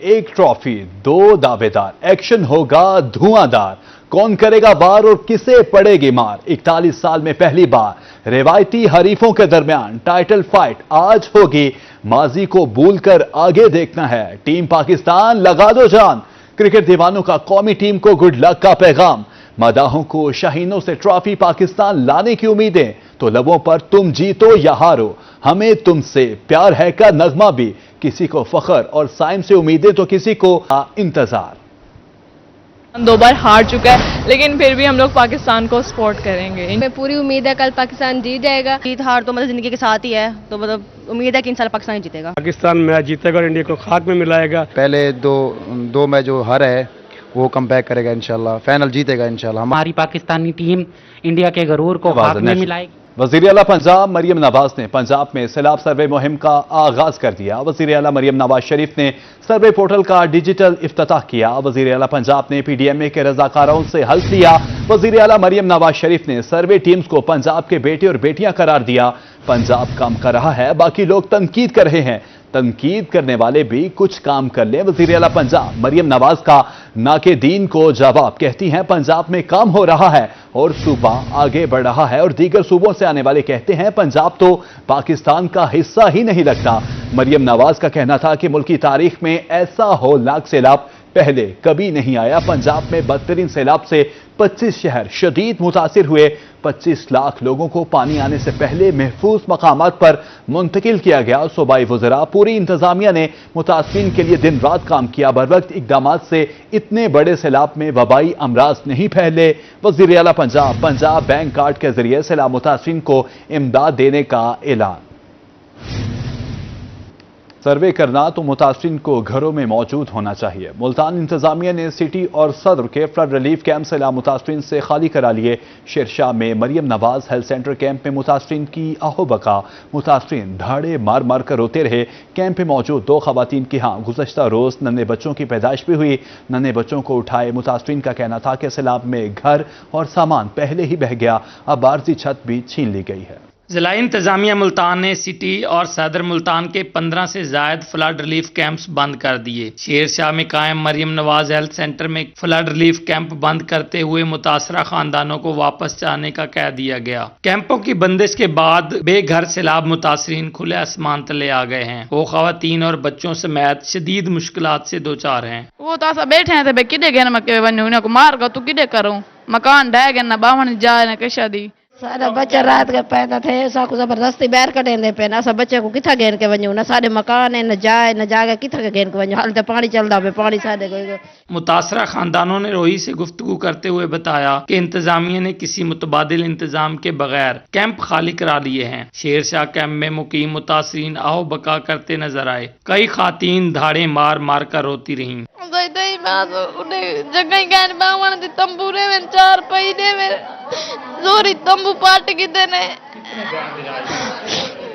एक ट्रॉफी, दो दावेदार, एक्शन होगा धुआंधार। कौन करेगा वार और किसे पड़ेगी मार? 41 साल में पहली बार रिवायती हरीफों के दरमियान टाइटल फाइट आज होगी। माजी को भूलकर आगे देखना है। टीम पाकिस्तान लगा दो जान। क्रिकेट दीवानों का कौमी टीम को गुड लक का पैगाम। मदाहों को शाहीनों से ट्रॉफी पाकिस्तान लाने की उम्मीदें, तो लबों पर तुम जीतो या हारो, हमें तुमसे प्यार है का नगमा भी। किसी को फख्र और साइम से उम्मीदें तो किसी को इंतजार। 2 बार हार चुका है, लेकिन फिर भी हम लोग पाकिस्तान को सपोर्ट करेंगे। हमें पूरी उम्मीद है कल पाकिस्तान जीत जाएगा। जीत हार तो मतलब जिंदगी के साथ ही है, तो मतलब उम्मीद है कि इंशाल्लाह पाकिस्तान ही जीतेगा। पाकिस्तान मैच जीतेगा और इंडिया को खाक में मिलाएगा। पहले दो मैच जो हारा है वो कम बैक करेगा इंशाल्लाह, फाइनल जीतेगा इंशाल्लाह। हमारी पाकिस्तानी टीम इंडिया के गरूर को खाक में मिलाएगी। वज़ीर आला पंजाब मरियम नवाज ने पंजाब में सैलाब सर्वे मुहिम का आगाज कर दिया। वज़ीर आला मरियम नवाज शरीफ ने सर्वे पोर्टल का डिजिटल इफ्तिताह किया। वज़ीर आला पंजाब ने पीडीएमए के रजाकारों से हल्फ लिया। वज़ीर आला मरियम नवाज शरीफ ने सर्वे टीम्स को पंजाब के बेटे और बेटियां करार दिया। पंजाब काम कर रहा है, बाकी लोग तनकीद कर रहे हैं, तनकीद करने वाले भी कुछ काम कर लें। वज़ीर आला पंजाब मरियम नवाज का नाके दीन को जवाब, कहती हैं पंजाब में काम हो रहा है और सूबा आगे बढ़ रहा है, और दीगर सूबों से आने वाले कहते हैं पंजाब तो पाकिस्तान का हिस्सा ही नहीं लगता। मरियम नवाज का कहना था कि मुल्क की तारीख में ऐसा होलनाक सैलाब पहले कभी नहीं आया। पंजाब में बदतरीन सैलाब से 25 शहर शदीद मुतासिर हुए। 25 लाख लोगों को पानी आने से पहले महफूज मकामात पर मुंतकिल किया गया। सूबाई वज़रा, पूरी इंतजामिया ने मुतासिरीन के लिए दिन रात काम किया। बरवक्त इकदामात से इतने बड़े सैलाब में वबाई अमराज नहीं फैले। वज़ीर आला पंजाब बैंक कार्ड के जरिए सैलाब मुतासिरीन को इमदाद देने का ऐलान। सर्वे करना तो मुतासिरीन को घरों में मौजूद होना चाहिए। मुल्तान इंतजामिया ने सिटी और सदर के फ्लड रिलीफ कैंप सैलाब मुतासिरीन से खाली करा लिए। शेरशाह में Maryam Nawaz health centre camp में मुतासिरीन की आहो बका। मुतासिरीन धाड़े मार मार कर रोते रहे। कैंप में मौजूद 2 खवातीन की गुज़श्ता रोज नन्हे बच्चों की पैदाइश भी हुई। नन्हे बच्चों को उठाए। मुतासिरीन का कहना था कि सैलाब में घर और सामान पहले ही बह गया, अब आरजी छत भी छीन ली गई है। ज़िला इंतजामिया मुल्तान ने सिटी और सदर मुल्तान के 15 से ज़ायद फ्लड रिलीफ कैंप्स बंद कर दिए। शेरशाह में कायम मरियम नवाज हेल्थ सेंटर में फ्लड रिलीफ कैंप बंद करते हुए मुतासरा खानदानों को वापस जाने का कह दिया गया। कैंपों की बंदिश के बाद बेघर सैलाब मुतासरीन खुले आसमान तले आ गए हैं। वो खवातीन और बच्चों समेत शदीद मुश्किलात से दो चार हैं। वो तो ऐसा बैठे हैं तो किडे गए मक्के बने को मार गो, तू किडे करूं? मकान ढह गए ना, बावन जाए ना कैसा दी। सारा बच्चा रात के पैदा थे, साकू जबरदस्ती बैर कटेंदे पे ना, सब बच्चे को किथा गेन के वञू ना, साडे मकान है न जाए न जागे किथा के गेन के वञू, हाल ते पानी चलदा पे, पानी साडे कोई। मुतासरा खानदानों ने रोही से गुफ्तगू करते हुए बताया कि इंतजामिया ने किसी मुतबादिल इंतजाम के बगैर कैंप खाली करा लिए हैं। शेरशाह कैंप में मुकीम मुतासरीन आओ बका करते नजर आए। कई खातीन धाड़े मार मार कर रोती रहीं। तंबूरे में 4 पहिने में जोरी तंबू पाट की देने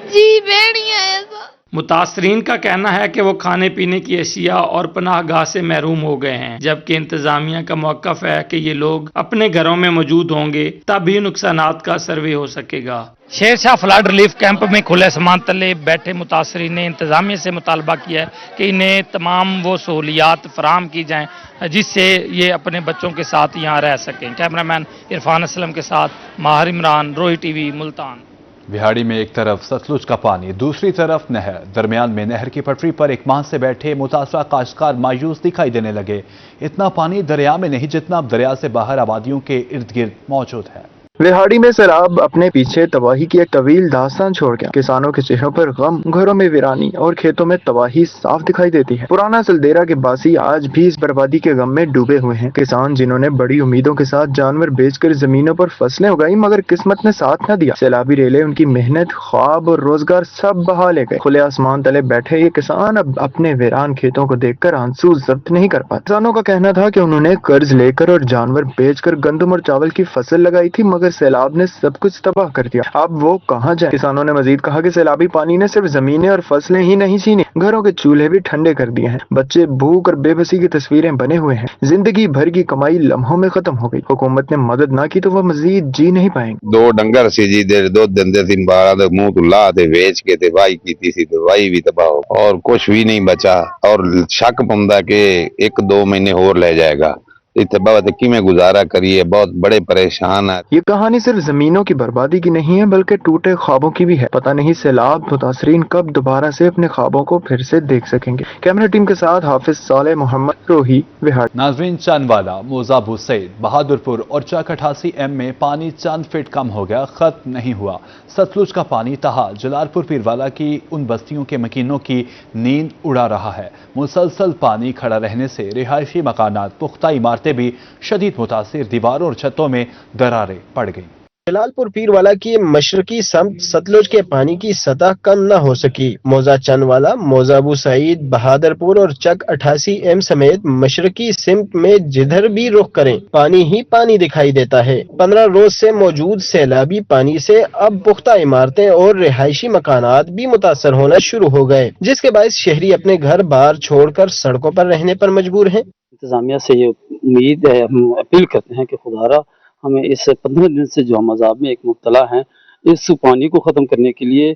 जी बेड़िया ऐसा। मुतासरीन का कहना है कि वो खाने पीने की अशिया और पनाहगाह से महरूम हो गए हैं, जबकि इंतजामिया का मौक़िफ़ है कि ये लोग अपने घरों में मौजूद होंगे तभी नुकसानात का सर्वे हो सकेगा। शेरशाह फ्लड रिलीफ कैंप में खुले आसमान तले बैठे मुतासरीन ने इंतजामिया से मुतालबा किया है कि इन्हें तमाम वो सहूलियात फराहम की जाएँ जिससे ये अपने बच्चों के साथ यहाँ रह सकें। कैमरामैन इरफान असलम के साथ माहिर इमरान, रोही टीवी, मुल्तान। बिहाड़ी में एक तरफ सतलुज का पानी, दूसरी तरफ नहर। दरमियान में नहर की पटरी पर एक माह से बैठे मुतासरा काश्तकार मायूस दिखाई देने लगे। इतना पानी दरिया में नहीं जितना अब दरिया से बाहर आबादियों के इर्द गिर्द मौजूद है। बिहाड़ी में सैलाब अपने पीछे तबाही की एक तवील दास्तान छोड़ गया। किसानों के चेहरों पर गम, घरों में वीरानी और खेतों में तबाही साफ दिखाई देती है। पुराना सलदेरा के बासी आज भी इस बर्बादी के गम में डूबे हुए हैं। किसान जिन्होंने बड़ी उम्मीदों के साथ जानवर बेचकर जमीनों पर फसलें उगाई, मगर किस्मत ने साथ न दिया। सैलाबी रेले उनकी मेहनत, ख्वाब और रोजगार सब बहा ले गए। खुले आसमान तले बैठे ये किसान अब अपने वीरान खेतों को देखकर आंसू जब्त नहीं कर पाते। किसानों का कहना था कि उन्होंने कर्ज लेकर और जानवर बेचकर गंदम और चावल की फसल लगाई थी, मगर मगर सैलाब ने सब कुछ तबाह कर दिया। अब वो कहाँ जाए? किसानों ने मजीद कहा कि सैलाबी पानी ने सिर्फ जमीनें और फसलें ही नहीं छीनी, घरों के चूल्हे भी ठंडे कर दिए हैं। बच्चे भूख और बेबसी की तस्वीरें बने हुए हैं। जिंदगी भर की कमाई लम्हों में खत्म हो गई। हुकूमत ने मदद ना की तो वह मजीद जी नहीं पाएंगे। दो डंगर सी जी दे दुध दिंदे सी, 12 ਦੇ ਮੂੰਹ ਤੋਂ ਲਾ ਤੇ ਵੇਚ ਕੇ ਤੇ ਵਾਈ ਕੀਤੀ ਸੀ, ਦਵਾਈ ਵੀ ਤਬਾਹ ਹੋ ਔਰ ਕੁਝ ਵੀ ਨਹੀਂ ਬਚਾ ਔਰ ਸ਼ੱਕ ਪੰਦਾ ਕਿ 1-2 ਮਹੀਨੇ ਹੋਰ ਲੈ ਜਾਏਗਾ। इतने बहुत किमें गुजारा करिए, बहुत बड़े परेशान है। ये कहानी सिर्फ जमीनों की बर्बादी की नहीं है बल्कि टूटे ख्वाबों की भी है। पता नहीं सैलाब मुतासरीन कब दोबारा से अपने ख्वाबों को फिर से देख सकेंगे। कैमरा टीम के साथ हाफिज साले मोहम्मद, रोही, बिहार। नाजरीन, चंदवाला, मोजाबू सईद, बहादुरपुर और चक 88M में पानी चंद फीट कम हो गया, खत्म नहीं हुआ। सतलुज का पानी तहा जलालपुर पीरवाला की उन बस्तियों के मकीनों की नींद उड़ा रहा है। मुसलसल पानी खड़ा रहने से रिहायशी मकानात, पुख्ता इमारतें भी शदीद मुतासिर, दीवारों और छतों में दरारें पड़ गईं। जलालपुर पीरवाला की मशरकी समत सतलुज के पानी की सतह कम न हो सकी। मौजा चंदवाला, मोजाबू सईद, बहादुरपुर और चक 88M समेत मशरकी सिमत में जिधर भी रुख करें पानी ही पानी दिखाई देता है। 15 रोज से मौजूद सैलाबी पानी से अब पुख्ता इमारतें और रिहायशी मकानात भी मुतासर होना शुरू हो गए, जिसके बायस शहरी अपने घर बार छोड़कर सड़कों पर रहने पर मजबूर हैं। इंतजामिया से ये उम्मीद है, हम अपील करते हैं कि खुदारा हमें इस 15 दिन से जो हम अजाब में एक मुब्तला हैं, इस पानी को ख़त्म करने के लिए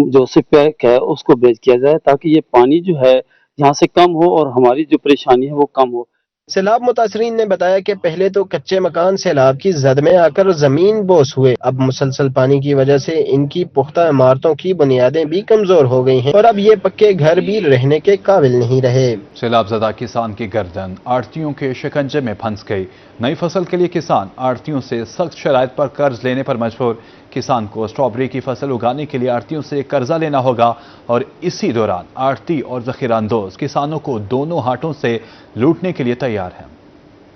जो सिपैक है उसको ब्रेक किया जाए, ताकि ये पानी जो है यहाँ से कम हो और हमारी जो परेशानी है वो कम हो। सैलाब मुतासरीन ने बताया कि पहले तो कच्चे मकान सैलाब की जद में आकर जमीन बोस हुए। अब मुसलसल पानी की वजह से इनकी पुख्ता इमारतों की बुनियादें भी कमजोर हो गई हैं और अब ये पक्के घर भी रहने के काबिल नहीं रहे। सैलाबज़दा किसान की गर्दन आड़तियों के शिकंजे में फंस गई। नई फसल के लिए किसान आड़तियों से सख्त शराइत पर कर्ज लेने पर मजबूर। किसान को स्ट्रॉबेरी की फसल उगाने के लिए आड़तियों से कर्जा लेना होगा और इसी दौरान आड़ती और ज़ख़ीरांदोज किसानों को दोनों हाथों से लूटने के लिए तैयार हैं।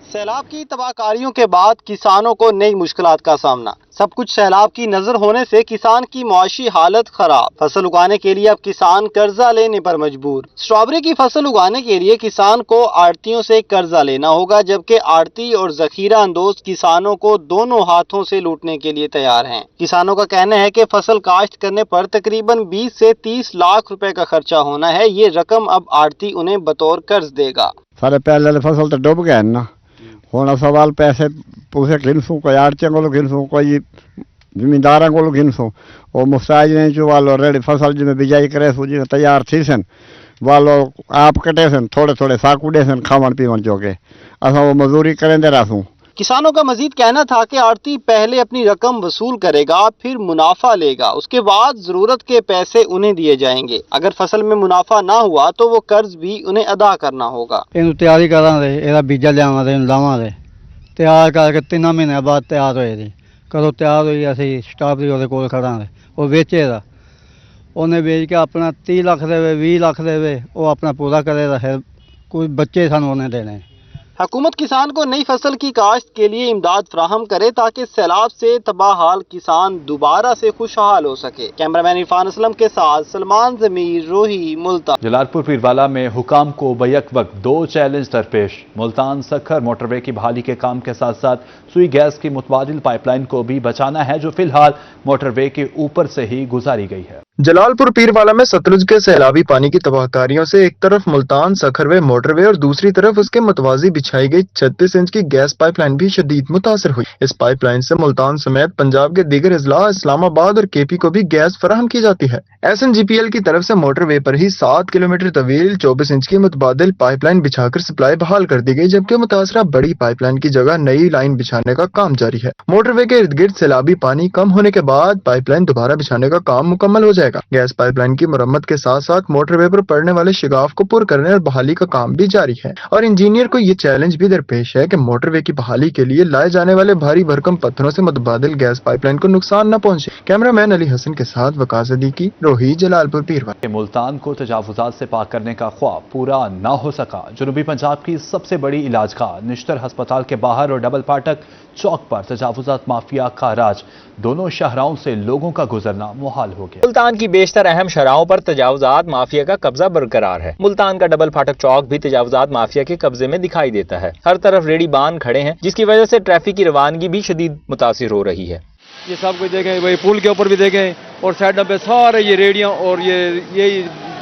सैलाब की तबाहकारियों के बाद किसानों को नई मुश्किलात का सामना। सब कुछ सैलाब की नजर होने से किसान की मुआशी हालत खराब। फसल उगाने के लिए अब किसान कर्जा लेने पर मजबूर। स्ट्रॉबेरी की फसल उगाने के लिए किसान को आड़तियों से कर्जा लेना होगा, जबकि आड़ती और जखीरा अंदोज किसानों को दोनों हाथों से लूटने के लिए तैयार हैं। किसानों का कहना है कि फसल काश्त करने पर तकरीबन 20 से 30 लाख रुपए का खर्चा होना है। ये रकम अब आड़ती उन्हें बतौर कर्ज देगा। सारे पहले फसल तो डूब गए ना, हुण सवाल पैसे पूसे गिनसूं, कोई आड़तियों को गिनसूं, कोई जिमीदारों को गिनसूं। वो मुस्ताज नहीं जो वालो रेडी फसल जिमें बिजाई करे सू जी तैयार थी सन, वालो आप कटे सन, थोड़े थोड़े साकुडे सन खावन पीवन जोगे, असां वो मजदूरी करेंदे रहसूं। किसानों का मजीद कहना था कि आड़ती पहले अपनी रकम वसूल करेगा, फिर मुनाफा लेगा, उसके बाद जरूरत के पैसे उन्हें दिए जाएंगे। अगर फसल में मुनाफा ना हुआ तो वो कर्ज भी उन्हें अदा करना होगा। ਇਹਨੂੰ ਤਿਆਰੀ ਕਰਾਂਗੇ, ਇਹਦਾ ਬੀਜਾ ਲਿਆਵਾਂਗੇ, ਇਹਨੂੰ ਲਾਵਾਂਗੇ, ਤਿਆਰ ਕਰਕੇ 3 ਮਹੀਨੇ ਬਾਅਦ ਤਿਆਰ ਹੋਏ ਜੀ। ਕਦੋਂ ਤਿਆਰ ਹੋਈ ਅਸੀਂ ਸਟ੍ਰਾਬੇਰੀ ਉਹਦੇ ਕੋਲ ਖੜਾਂਗੇ, ਉਹ ਵੇਚੇਗਾ, ਉਹਨੇ ਵੇਚ ਕੇ ਆਪਣਾ 30 ਲੱਖ ਦੇਵੇ, 20 ਲੱਖ ਦੇਵੇ, ਉਹ ਆਪਣਾ ਪੂਰਾ ਕਰੇਗਾ, ਫਿਰ ਕੋਈ ਬੱਚੇ ਸਾਨੂੰ ਉਹਨੇ देने। हुकूमत किसान को नई फसल की काश्त के लिए इमदाद फराहम करे ताकि सैलाब से तबाह हाल किसान दोबारा से खुशहाल हो सके। कैमरामैन इरफान असलम के साथ सलमान जमीर, रोही, मुल्तान। जलालपुर पीरवाला में हुकाम को बैक वक्त 2 चैलेंज दरपेश। मुल्तान सखर मोटरवे की बहाली के काम के साथ साथ सुई गैस की मुतबादिल पाइपलाइन को भी बचाना है, जो फिलहाल मोटरवे के ऊपर से ही गुजारी गई है। जलालपुर पीरवाला में सतलुज के सैलाबी पानी की तबाहकारियों से एक तरफ मुल्तान सखरवे मोटरवे और दूसरी तरफ उसके मुतवाजी बिछाई गई 36 इंच की गैस पाइपलाइन भी शदीद मुतासर हुई। इस पाइपलाइन से मुल्तान समेत पंजाब के दीगर अजला, इस्लामाबाद और केपी को भी गैस फराहम की जाती है। SNGPL की तरफ से मोटरवे पर ही 7 किलोमीटर तवील 24 इंच की मुतबादिल पाइपलाइन बिछाकर सप्लाई बहाल कर दी गई, जबकि मुतासरा बड़ी पाइपलाइन की जगह नई लाइन बिछाने का काम जारी है। मोटरवे के इर्द गिर्द सैलाबी पानी कम होने के बाद पाइपलाइन दोबारा बिछाने का काम मुकम्मल हो जाएगा। गैस पाइपलाइन की मरम्मत के साथ साथ मोटरवे पर पड़ने वाले शिगाफ को पुर करने और बहाली का काम भी जारी है। और इंजीनियर को ये चैलेंज भी दरपेश है कि मोटरवे की बहाली के लिए लाए जाने वाले भारी भरकम पत्थरों से मुतबादिल गैस पाइपलाइन को नुकसान न पहुंचे। कैमरामैन अली हसन के साथ वकास सिद्दीकी, रोही, जलालपुर पीरवाला। मुल्तान को तजावुजात से पाक करने का ख्वाब पूरा न हो सका। जनूबी पंजाब की सबसे बड़ी इलाजगाह निश्तर हस्पताल के बाहर और डबल फाटक चौक पर तजावुजात माफिया का राज। दोनों शहरों से लोगों का गुजरना मुहाल हो गया। मुल्तान کی بیشتر اہم شاہراہوں پر تجاوزات مافیا کا قبضہ برقرار ہے۔ ملتان کا ڈبل پھاٹک چوک بھی تجاوزات مافیا کے قبضے میں دکھائی دیتا ہے۔ ہر طرف ریڑھی باندھ کھڑے ہیں، جس کی وجہ سے ٹریفک کی روانگی بھی شدید متاثر ہو رہی ہے۔ یہ سب کچھ دیکھیں، وہی پل کے اوپر بھی دیکھیں، اور سائڈوں پہ سارے یہ ریڑیاں اور یہی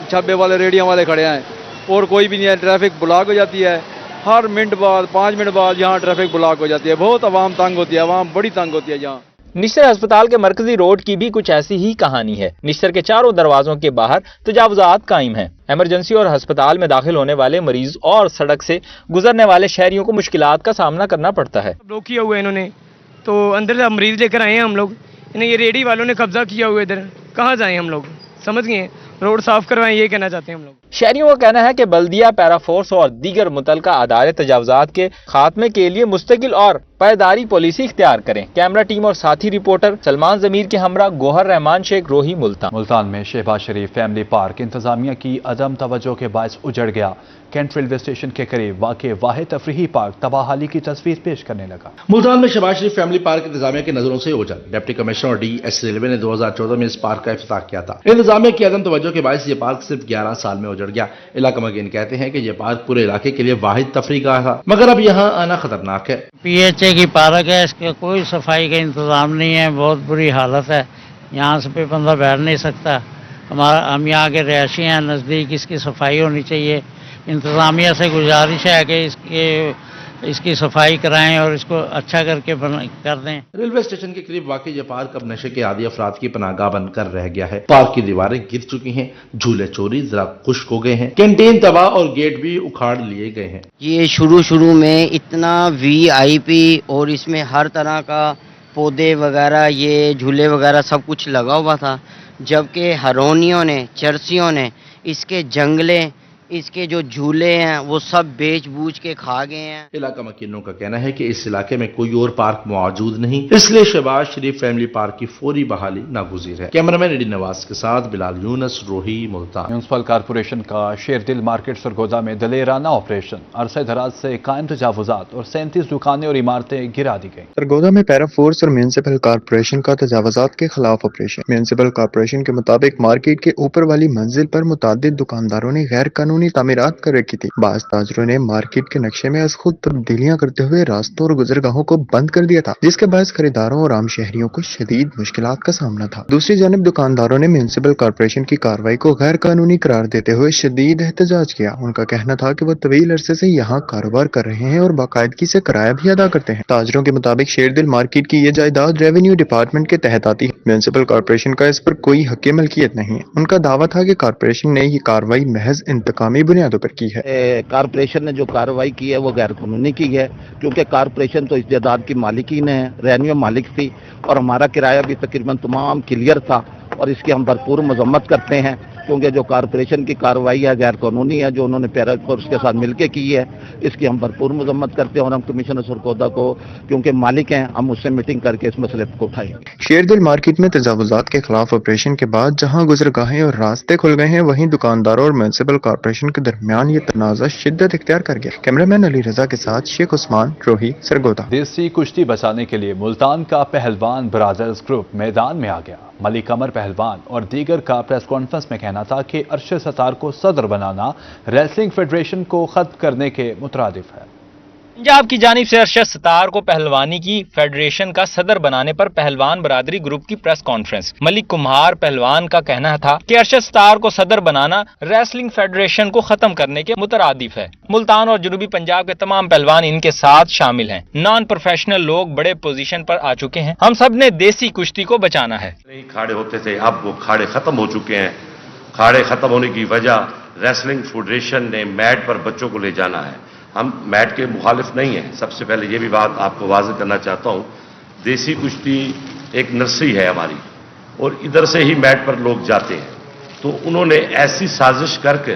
چھبے والے ریڑیاں والے کھڑے ہیں، اور کوئی بھی نہیں ہے۔ ٹریفک بلاک ہو جاتی ہے، ہر منٹ بعد 5 منٹ بعد یہاں ٹریفک بلاک ہو جاتی ہے۔ بہت عوام تنگ ہوتی ہے، عوام بڑی تنگ ہوتی ہے یہاں۔ نشتر ہسپتال کے مرکزی روڈ کی بھی کچھ ایسی ہی کہانی ہے۔ نشتر کے چاروں دروازوں کے باہر تجاوزات قائم ہیں۔ ایمرجنسی اور ہسپتال میں داخل ہونے والے مریض اور سڑک سے گزرنے والے شہریوں کو مشکلات کا سامنا کرنا پڑتا ہے۔ بلاک کیا ہوا ہے انہوں نے، تو اندر سے مریض لے کر آئے ہیں ہم لوگ، انہیں یہ ریڑھی والوں نے قبضہ کیا ہوا ہے ادھر، کہاں جائیں ہم لوگ؟ سمجھ گئے ہیں، روڈ صاف کروائیں، یہ کہنا چاہتے ہیں ہم لوگ۔ شہریوں کا کہنا ہے کہ بلدیہ، پیرا فورس اور دیگر متعلقہ ادارے تجاوزات کے خاتمے کے لیے مستقل اور پائیداری پالیسی اختیار کریں۔ کیمرہ ٹیم اور ساتھی رپورٹر سلمان ضمیر کے ہمراہ گوہر رحمان شیخ، روہی، ملتان میں شہباز شریف فیملی پارک انتظامیہ کی عدم توجہ کے باعث اجڑ گیا۔ کینٹ ریلوے اسٹیشن کے قریب واقع واحد تفریحی پارک تباہ حالی کی تصویر پیش کرنے لگا۔ ملتان میں شہباز شریف فیملی پارک انتظامیہ کی نظروں سے اوجھل۔ ڈپٹی کمشنر اور ڈی ایس ریلوے نے 2014 میں اس پارک کا افتتاح کیا تھا۔ انتظامیہ کی عدم توجہ کے باعث یہ پارک صرف 11 سال میں اجڑ گیا۔ علاقہ مگین کہتے ہیں کہ یہ پارک پورے علاقے کے لیے واحد تفریح گاہ تھا، مگر اب یہاں آنا خطرناک ہے۔ پی ایچ اے کی پارک ہے، اس کے کوئی صفائی کا انتظام نہیں ہے، بہت بری حالت ہے، یہاں سے پہ بندہ بیٹھ نہیں سکتا۔ ہم یہاں کے رہائشی ہیں، نزدیک اس کی صفائی ہونی چاہیے۔ انتظامیہ سے گزارش ہے کہ اس کی صفائی کرائیں اور اس کو اچھا کر کے کر دیں۔ ریلوے اسٹیشن کے قریب واقع یہ پارک اب نشے کے عادی افراد کی پناہ گاہ بن کر رہ گیا ہے۔ پارک کی دیواریں گر چکی ہیں، جھولے چوری ذرا خشک ہو گئے ہیں، کینٹین تباہ اور گیٹ بھی اکھاڑ لیے گئے ہیں۔ یہ شروع میں اتنا وی آئی پی اور اس میں ہر طرح کا پودے وغیرہ، یہ جھولے وغیرہ سب کچھ لگا ہوا تھا، جبکہ ہرونیوں نے، چرسیوں نے اس کے جنگلے، اس کے جو جھولے ہیں وہ سب بیچ بوجھ کے کھا گئے ہیں۔ علاقہ مکینوں کا کہنا ہے کہ اس علاقے میں کوئی اور پارک موجود نہیں، اس لیے شہباز شریف فیملی پارک کی فوری بحالی ناگزیر ہے۔ کیمرامین ایڈی نواز کے ساتھ بلال یونس، روہی، ملتان۔ میونسپل کارپوریشن کا شیر دل مارکیٹ سرگودا میں دلیرانہ آپریشن، عرصہ دراز سے قائم تجاوزات اور 37 دکانیں اور عمارتیں گرا دی گئیں۔ سرگودا میں پیرا فورس اور میونسپل کارپوریشن کا تجاوزات کے خلاف آپریشن۔ میونسپل کارپوریشن کے مطابق مارکیٹ کے اوپر والی منزل پر متعدد دکانداروں نے غیر قانونی تعمیرات کر رکھی تھی۔ بعض تاجروں نے مارکیٹ کے نقشے میں از خود تبدیلیاں کرتے ہوئے راستوں اور گزرگاہوں کو بند کر دیا تھا، جس کے باعث خریداروں اور عام شہریوں کو شدید مشکلات کا سامنا تھا۔ دوسری جانب دکانداروں نے میونسپل کارپوریشن کی کارروائی کو غیر قانونی قرار دیتے ہوئے شدید احتجاج کیا۔ ان کا کہنا تھا کہ وہ طویل عرصے سے یہاں کاروبار کر رہے ہیں اور باقاعدگی سے کرایہ بھی ادا کرتے ہیں۔ تاجروں کے مطابق شیر دل مارکیٹ کی یہ جائیداد ریونیو ڈپارٹمنٹ کے تحت آتی ہے۔ میونسپل کارپوریشن کا اس پر کوئی حق ملکیت نہیں ہے۔ ان کا دعویٰ تھا کہ کارپوریشن نے یہ کارروائی محض انتقامی بنیادوں پر کی ہے۔ کارپوریشن نے جو کارروائی کی ہے وہ غیر قانونی کی ہے، کیونکہ کارپوریشن تو اس جائیداد کی مالکین ہے، ریونیو مالک تھی، اور ہمارا کرایہ بھی تقریباً تمام کلیئر تھا، اور اس کی ہم بھرپور مذمت کرتے ہیں، کیونکہ جو کارپوریشن کی کارروائی ہے غیر قانونی ہے، جو انہوں نے پیرا فورس کے ساتھ مل کے کی ہے، اس کی ہم بھرپور مذمت کرتے ہیں، اور ہم کمشنر سرگودا کو کیونکہ مالک ہیں، ہم اس سے میٹنگ کر کے اس مسئلے کو اٹھائیں گے۔ شیر دل مارکیٹ میں تجاوزات کے خلاف آپریشن کے بعد جہاں گزرگاہیں اور راستے کھل گئے ہیں، وہیں دکانداروں اور میونسپل کارپوریشن کے درمیان یہ تنازع شدت اختیار کر گیا۔ کیمرامین علی رضا کے ساتھ شیخ عثمان، روہی، سرگودا۔ دیسی کشتی بچانے کے لیے ملتان کا پہلوان برادرز گروپ میدان میں آ گیا۔ ملک قمر پہلوان اور دیگر کا پریس کانفرنس میں کہنا تھا کہ ارشد ستار کو صدر بنانا ریسلنگ فیڈریشن کو ختم کرنے کے مترادف ہے۔ پنجاب کی جانب سے ارشد ستار کو پہلوانی کی فیڈریشن کا صدر بنانے پر پہلوان برادری گروپ کی پریس کانفرنس۔ ملک کمہار پہلوان کا کہنا تھا کہ ارشد ستار کو صدر بنانا ریسلنگ فیڈریشن کو ختم کرنے کے مترادف ہے۔ ملتان اور جنوبی پنجاب کے تمام پہلوان ان کے ساتھ شامل ہیں۔ نان پروفیشنل لوگ بڑے پوزیشن پر آ چکے ہیں۔ ہم سب نے دیسی کشتی کو بچانا ہے۔ کھاڑے ہوتے تھے، اب وہ کھاڑے ختم ہو چکے ہیں۔ کھاڑے ختم ہونے کی وجہ ریسلنگ فیڈریشن نے میٹ پر بچوں کو لے جانا ہے۔ ہم میٹ کے مخالف نہیں ہیں۔ سب سے پہلے یہ بھی بات آپ کو واضح کرنا چاہتا ہوں، دیسی کشتی ایک نرسری ہے ہماری، اور ادھر سے ہی میٹ پر لوگ جاتے ہیں، تو انہوں نے ایسی سازش کر کے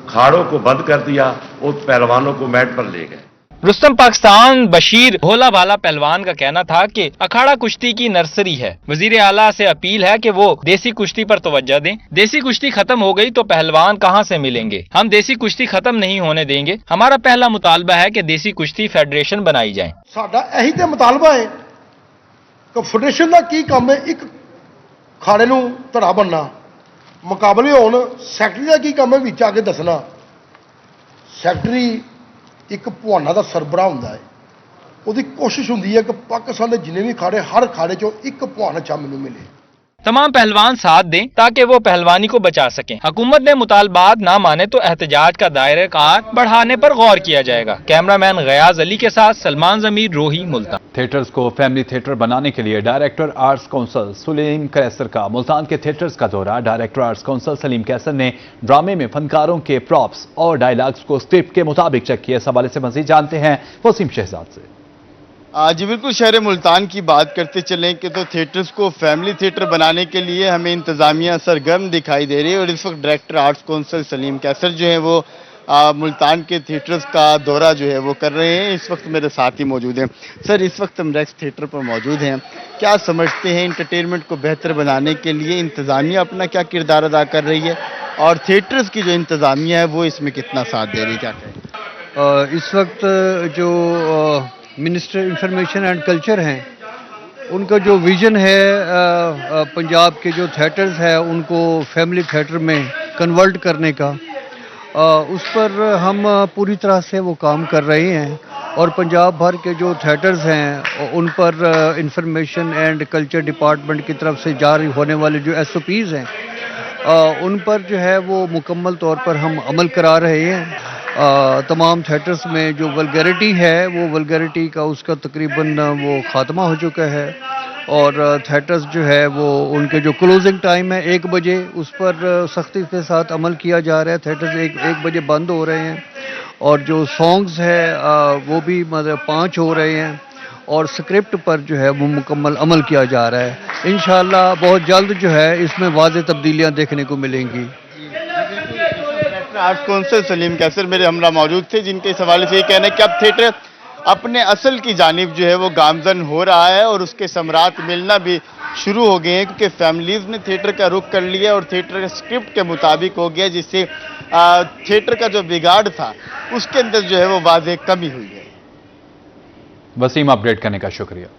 کھاڑوں کو بند کر دیا اور پہلوانوں کو میٹ پر لے گئے۔ رستم پاکستان بشیر بھولا بھالا پہلوان کا کہنا تھا کہ اکھاڑا کشتی کی نرسری ہے۔ وزیر اعلیٰ سے اپیل ہے کہ وہ دیسی کشتی پر توجہ دیں۔ دیسی کشتی ختم ہو گئی تو پہلوان کہاں سے ملیں گے؟ ہم دیسی کشتی ختم نہیں ہونے دیں گے۔ ہمارا پہلا مطالبہ ہے کہ دیسی کشتی فیڈریشن بنائی جائے۔ ਸਾਡਾ ਇਹੀ ਤੇ ਮੁਤਾਲਬਾ ਹੈ ਕਿ ਫੈਡਰੇਸ਼ਨ ਦਾ ਕੀ ਕੰਮ ਹੈ, ਇੱਕ ਖਾੜੇ ਨੂੰ ਧੜਾ ਬਣਨਾ ਮੁਕਾਬਲੇ ਹੋਣ ਸੈਕਟਰੀ ਦਾ ਕੀ ਕੰਮ ਹੈ ਵਿੱਚ ਆ ਕੇ ਦੱਸਣਾ। ਸੈਕਟਰੀ ਇੱਕ ਭਵਾਨਾ ਦਾ ਸਰਬਰਾਹ ਹੁੰਦਾ ਹੈ, ਉਹਦੀ ਕੋਸ਼ਿਸ਼ ਹੁੰਦੀ ਹੈ ਕਿ ਪਾਕਿਸਤਾਨ ਦੇ ਜਿੰਨੇ ਵੀ ਅਖਾੜੇ ਹਰ ਅਖਾੜੇ ਚੋਂ ਇੱਕ ਭਵਾਨ ਅੱਛਾ ਮੈਨੂੰ ਮਿਲੇ। तमाम पहलवान साथ दें ताकि वो पहलवानी को बचा सकें। हुकूमत ने मुतालबात ना माने तो एहतजाज का दायरा कार बढ़ाने पर गौर किया जाएगा। कैमरामैन गयाज अली के साथ सलमान जमीर, रोही, मुल्तान। थिएटर्स को फैमिली थिएटर बनाने के लिए डायरेक्टर आर्ट्स काउंसिल सलीम कैसर का मुल्तान के थिएटर्स का दौरा। डायरेक्टर आर्ट्स काउंसिल सलीम कैसर ने ड्रामे में फनकारों के प्रॉप्स और डायलॉग्स को स्क्रिप्ट के मुताबिक चेक किया। इस हवाले से मजीद जानते हैं वसीम शहजाद से। जी बिल्कुल, शहर मुल्तान की बात करते चलें कि तो थिएटर्स को फैमिली थिएटर बनाने के लिए हमें इंतज़ामिया सरगर्म दिखाई दे रही है और इस वक्त डायरेक्टर आर्ट्स काउंसिल सलीम कैसर जो है वो मुल्तान के थिएटर्स का दौरा जो है वो कर रहे हैं। इस वक्त मेरे साथ ही मौजूद हैं। सर, इस वक्त हम रेक्स थिएटर पर मौजूद हैं, क्या समझते हैं इंटरटेनमेंट को बेहतर बनाने के लिए इंतज़ामिया अपना क्या किरदार अदा कर रही है और थिएटर्स की जो इंतज़ामिया है वो इसमें कितना साथ दे रही है, क्या कहें? इस वक्त जो मिनिस्टर इंफॉर्मेशन एंड कल्चर हैं, उनका जो विज़न है पंजाब के जो थिएटर्स है उनको फैमिली थिएटर में कन्वर्ट करने का, उस पर हम पूरी तरह से वो काम कर रहे हैं और पंजाब भर के जो थिएटर्स हैं उन पर इंफॉर्मेशन एंड कल्चर डिपार्टमेंट की तरफ से जारी होने वाले जो SOPs हैं उन पर जो है वो मुकम्मल तौर पर हम अमल करा रहे हैं। तमाम थिएटर्स में जो वल्गैरिटी है वो वल्गैरिटी का उसका तकरीबन वो ख़ात्मा हो चुका है और थिएटर्स जो है वो उनके जो क्लोजिंग टाइम है 1 बजे, उस पर सख्ती के साथ अमल किया जा रहा है। थिएटर्स 1 बजे बंद हो रहे हैं और जो सॉन्ग्स है वो भी मतलब 5 हो रहे हैं और स्क्रिप्ट पर जो है वो मुकम्मल अमल किया जा रहा है। इंशाअल्लाह बहुत जल्द जो है इसमें वाज़ेह तब्दीलियाँ देखने को मिलेंगी। आर्ट्स काउंसिल सलीम कैसर मेरे हमरा मौजूद थे, जिनके इस हवाले से ये कहना है कि अब थिएटर अपने असल की जानिब जो है वो गामजन हो रहा है और उसके समरात मिलना भी शुरू हो गए हैं, क्योंकि फैमिलीज़ ने थिएटर का रुख कर लिया और थिएटर के स्क्रिप्ट के मुताबिक हो गया, जिससे थिएटर का जो बिगाड़ था उसके अंदर जो है वो वाज़ेह कमी हुई है। वसीम, अपडेट करने का शुक्रिया।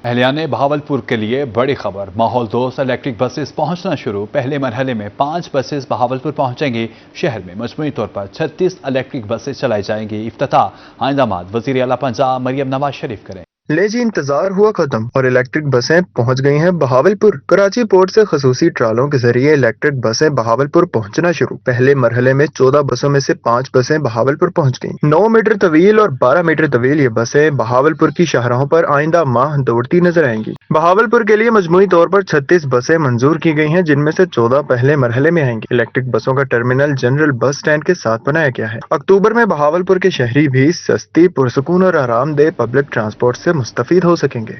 अहलियाने बहावलपुर के लिए बड़ी खबर, माहौल दोस्त इलेक्ट्रिक बसेस पहुंचना शुरू। पहले मरहले में 5 बसेस बहावलपुर पहुंचेंगी। शहर में मजमूई तौर पर 36 इलेक्ट्रिक बसेस चलाई जाएंगी। इफ्तिताह आइंदामाद वज़ीर आला पंजाब मरियम नवाज शरीफ करें। ले जी, इंतजार हुआ खत्म और इलेक्ट्रिक बसें पहुंच गई हैं बहावलपुर। कराची पोर्ट से खसूसी ट्रालों के जरिए इलेक्ट्रिक बसें बहावलपुर पहुंचना शुरू। पहले मरहले में 14 बसों में से 5 बसें बहावलपुर पहुंच गईं। 9 मीटर तवील और 12 मीटर तवील ये बसें बहावलपुर की शाहराहों पर आइंदा माह दौड़ती नजर आएंगी। बहावलपुर के लिए मजमूई तौर पर 36 बसें मंजूर की गई हैं, जिनमें से 14 पहले मरहले में आएंगी। इलेक्ट्रिक बसों का टर्मिनल जनरल बस स्टैंड के साथ बनाया गया है। अक्टूबर में बहावलपुर के शहरी भी सस्ती, पुरसुकून और आरामदेह पब्लिक ट्रांसपोर्ट से मुस्तफीद हो सकेंगे।